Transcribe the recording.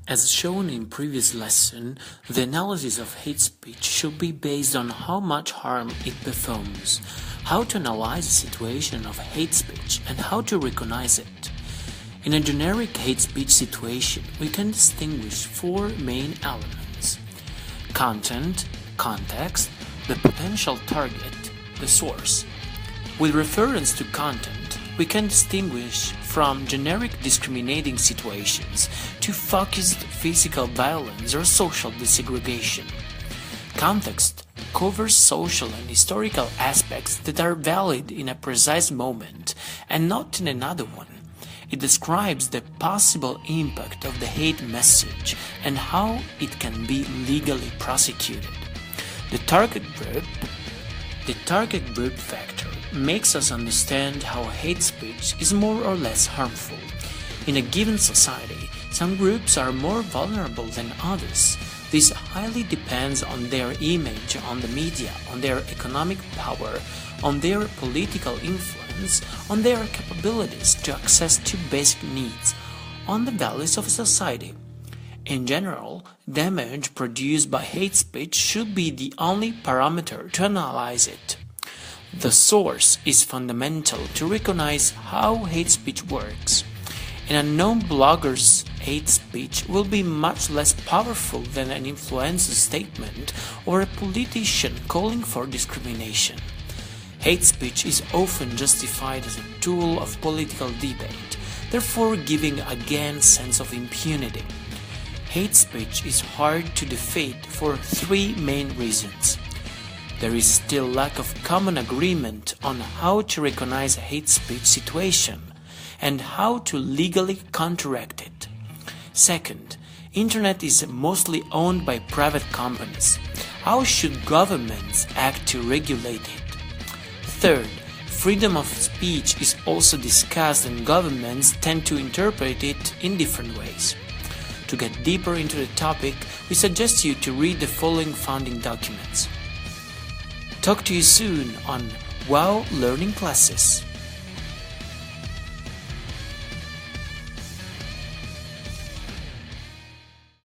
As shown in previous lesson, the analysis of hate speech should be based on how much harm it performs, how to analyze the situation of hate speech, and how to recognize it. In a generic hate speech situation, we can distinguish four main elements: content, context, the potential target, the source. With reference to content, we can distinguish from generic discriminating situations to focused physical violence or social desegregation. Context covers social and historical aspects that are valid in a precise moment and not in another one. It describes the possible impact of the hate message and how it can be legally prosecuted. The target group factor makes us understand how hate speech is more or less harmful. In a given society, some groups are more vulnerable than others. This highly depends on their image on the media, on their economic power, on their political influence, on their capabilities to access to basic needs, on the values of society. In general, damage produced by hate speech should be the only parameter to analyze it. The source is fundamental to recognize how hate speech works. An unknown blogger's hate speech will be much less powerful than an influencer's statement or a politician calling for discrimination. Hate speech is often justified as a tool of political debate, therefore giving again a sense of impunity. Hate speech is hard to defeat for three main reasons. There is still lack of common agreement on how to recognize a hate speech situation and how to legally counteract it. Second, Internet is mostly owned by private companies. How should governments act to regulate it? Third, freedom of speech is also discussed and governments tend to interpret it in different ways. To get deeper into the topic, we suggest you to read the following founding documents. Talk to you soon on WOW Learning Classes.